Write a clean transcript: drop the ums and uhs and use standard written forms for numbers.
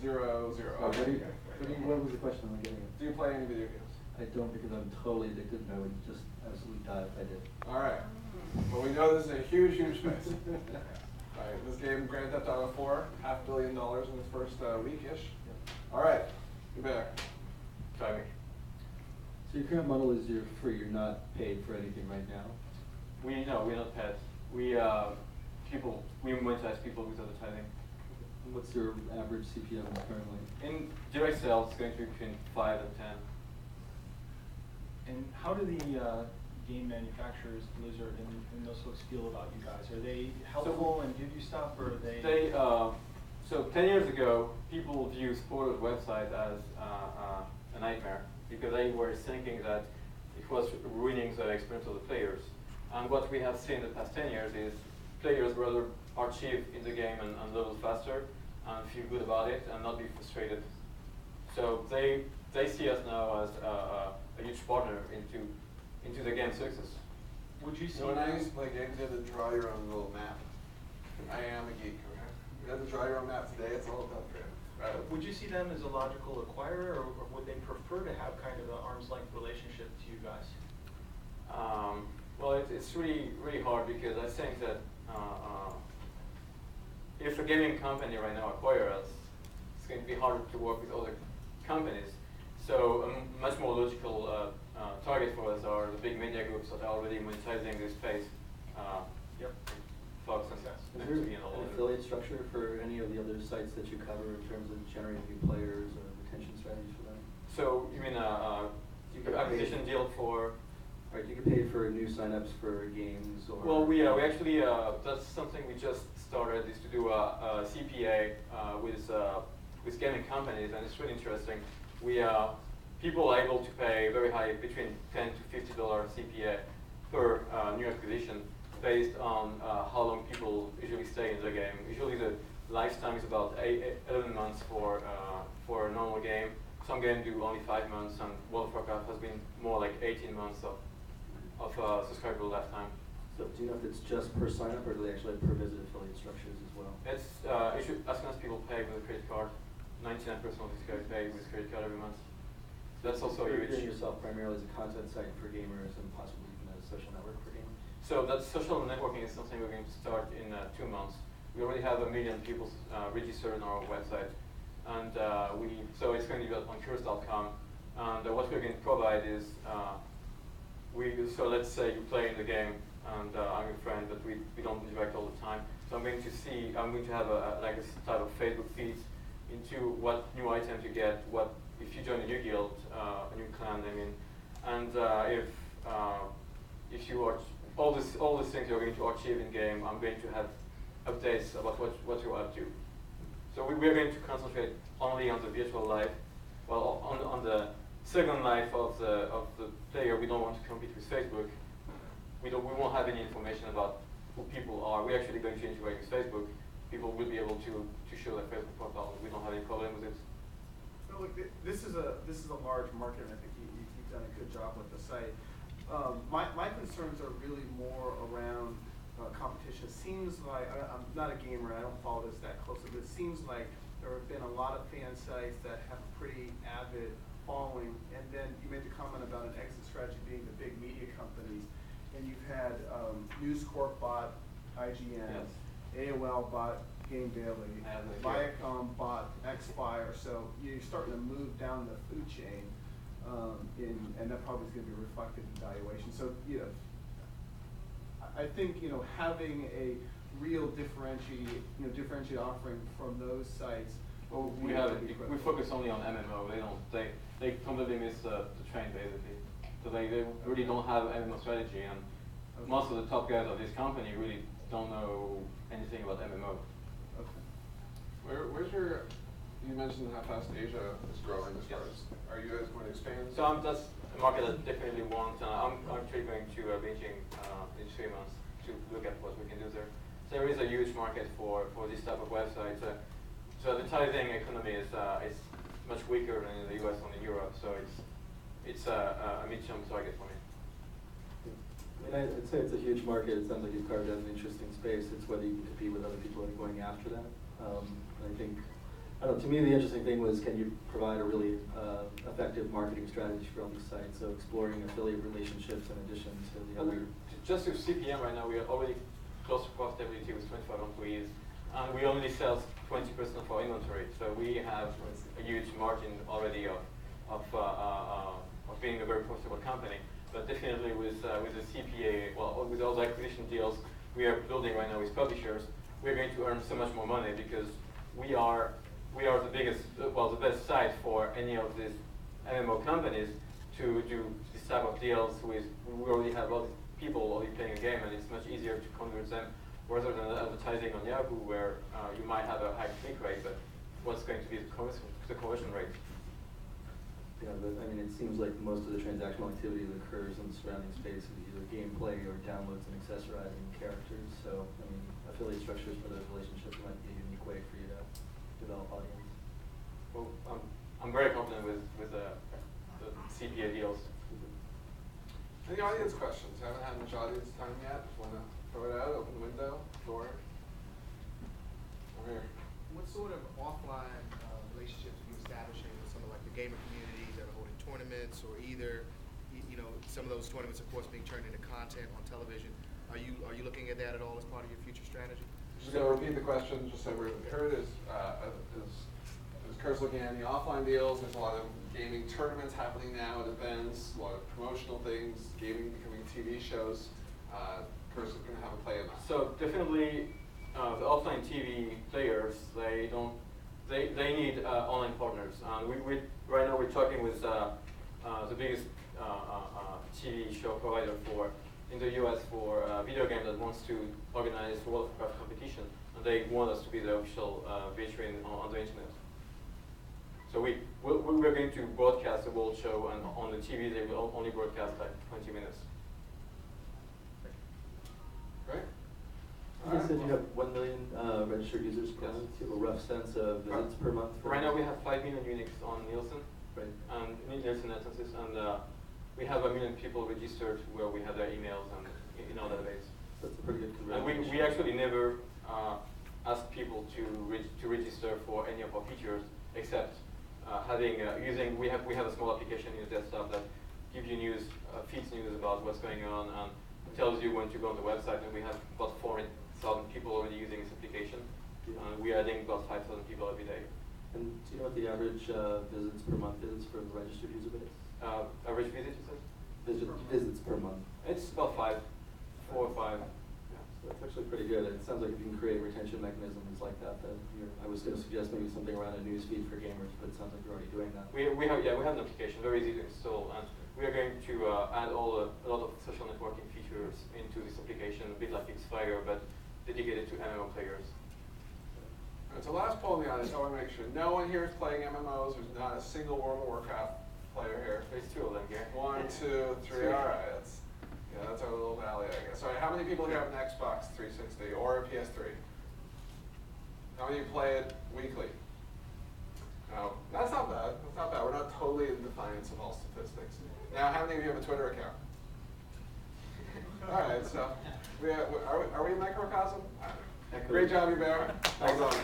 0, 0. What Okay. was the question I'm getting at? Do you play any video games? I don't, because I'm totally addicted and I would just absolutely die if I did. All right. Well, we know this is a huge, huge space. All right. This game, Grand Theft Auto 4, $500 million in its first week-ish. All right. You're back. Try me. So your current model is you're free. You're not paid for anything right now. We're not paid. We monetize people with advertising. What's your average CPM currently? In direct sales, it's going to be between 5 and 10. And how do the game manufacturers, Blizzard and those folks feel about you guys? Are they helpful and give you stuff, or are they? So 10 years ago, people viewed Sporter's website as a nightmare because they were thinking that it was ruining the experience of the players. And what we have seen the past 10 years is players rather achieve in the game and level faster and feel good about it and not be frustrated. So they see us now as a huge partner into the game's success. Would you see? When I used to play games, you had to draw your own little map. I am a geek, okay? You have to draw your own map today. It's all about that. Would you see them as a logical acquirer, or would they prefer to have kind of an arm's length relationship to you guys? Well, it's really, really hard because I think that if a gaming company right now acquires us, it's going to be harder to work with other companies. So a much more logical target for us are the big media groups that are already monetizing this space. Yep. Fox and Is there MTV and all an of it. affiliate structure for any of the other sites that you cover in terms of generating new players or retention strategies for them? So you mean acquisition deal for? Right, you get paid for new signups for games or. Well, we actually that's something we just started is to do a CPA with gaming companies, and it's really interesting. People are able to pay very high, between $10 to $50 CPA per new acquisition, based on how long people usually stay in the game. Usually the lifetime is about 11 months for a normal game. Some games do only 5 months, and World of Warcraft has been more like 18 months of subscriber lifetime. So do you know if it's just per sign up or do they actually have per visit affiliate structures as well? It's as soon as people pay with a credit card, 99% of these guys pay with credit card every month. That's also You're huge. doing yourself primarily as a content site for gamers and possibly even a social network for gamers? So that social networking is something we're going to start in 2 months. We already have 1 million people registered on our website, and so it's going to be on Curious.com. And what we're going to provide is so let's say you play in the game, and I'm your friend, but we don't interact all the time. So I'm going to have a type of Facebook feeds into what new items you get, what if you join a new guild, a new clan, I mean, and if you watch all these things you're going to achieve in game, I'm going to have updates about what you're up to. So we are going to concentrate only on the virtual life, while on the second life of the player. We don't want to compete with Facebook. We won't have any information about who people are. We're actually going to integrate with Facebook. People will be able to show their Facebook profile. We don't have any problem with it. No, look, this is a large market, and I think you've done a good job with the site. My concerns are really more around competition. It seems like, I'm not a gamer, I don't follow this that closely, but it seems like there have been a lot of fan sites that have a pretty avid following, and then you made the comment about an exit strategy being the big media companies, and you've had News Corp bought IGN, Yes. AOL bought Game Daily, Viacom bought Xfire, so you're starting to move down the food chain, and that probably is going to be reflected in valuation. So, I think having a real differentiated offering from those sites. Well, we focus only on MMO. They completely miss the train basically. So they really don't have MMO strategy, and most of the top guys of this company really don't know anything about MMO. Okay. Where's you mentioned how fast Asia is growing as far as, are you guys going to expand? So that's a market that definitely wants, I'm actually going to Beijing in 3 months to look at what we can do there. So there is a huge market for this type of website. So the advertising economy is much weaker than in the US or in Europe, so it's a mid-term target for me. I'd say it's a huge market. It sounds like you've carved out an interesting space. It's whether you can compete with other people that are going after that. I think I don't know, to me, the interesting thing was, can you provide a really effective marketing strategy for all these sites? So exploring affiliate relationships in addition to the other. Just with CPM right now, we are already close to profitability with 25 employees, and we only sell 20% of our inventory. So we have a huge margin already of being a very profitable company. But definitely with the CPA, well, with all the acquisition deals we are building right now with publishers, we're going to earn so much more money because we are the biggest, well, the best site for any of these MMO companies to do this type of deals with. We already have all these people already playing a game, and it's much easier to convert them rather than advertising on Yahoo, where you might have a high click rate, but what's going to be the conversion rate? Yeah, but I mean, it seems like most of the transactional activity that occurs in the surrounding space is either gameplay or downloads and accessorizing characters. So, I mean, affiliate structures for those relationships might be a unique way for you to develop audience. Well, I'm very confident with the CPA deals. Any audience questions? Haven't had much audience time yet. Just want to throw it out, open the window, door. Over here. What sort of offline relationships are you establishing with some of like the gamer communities that are holding tournaments, or either, you know, some of those tournaments, of course, being turned into content on television? Are you looking at that at all as part of your future strategy? Just going to repeat the question, just so we heard, is Kurt's looking at any offline deals? There's a lot of gaming tournaments happening now at events, a lot of promotional things, gaming becoming TV shows. Kurt's going to have a play in that. So definitely, the offline TV players, they need online partners. We right now we're talking with the biggest TV show provider in the US for video game that wants to organize World of Warcraft competition, and they want us to be the official veteran on the internet. So we're going to broadcast the World Show, and on the TV they will only broadcast like 20 minutes. Great. You said you have 1 million registered users per month. Do you have a rough sense of visits per month? Right now we have 5 million uniques on Nielsen, Right. and Nielsen instances, and we have 1 million people registered where we have their emails and in our database. That's a pretty good And conversion. we actually never ask people to register for any of our features, except we have a small application in the desktop that gives you feeds news about what's going on, and tells you when to go on the website. And we have about 400,000 people already using this application. We're adding about 5,000 people every day. And do you know what the average visits per month is for the registered user base? Average visit, you said? Visits per month. It's about 4 or 5. So that's actually pretty good. It sounds like if you can create retention mechanisms like that, I was going to suggest maybe something around a news feed for gamers, but it sounds like you're already doing that. We have an application, very easy to install, and we are going to add a lot of social networking features into this application, a bit like Xfire, but dedicated to MMO players. And so last poll in the audience, I want to make sure no one here is playing MMOs. There's not a single World of Warcraft player here. There's 2 of them here. 1, 2, 3. All right, that's our little valley, I guess. All right, how many people here have an Xbox 360 or a PS3? How many play it weekly? No, that's not bad. That's not bad. We're not totally in defiance of all statistics. Now, how many of you have a Twitter account? All right, so are we a microcosm? Great job, Hubert. Well done.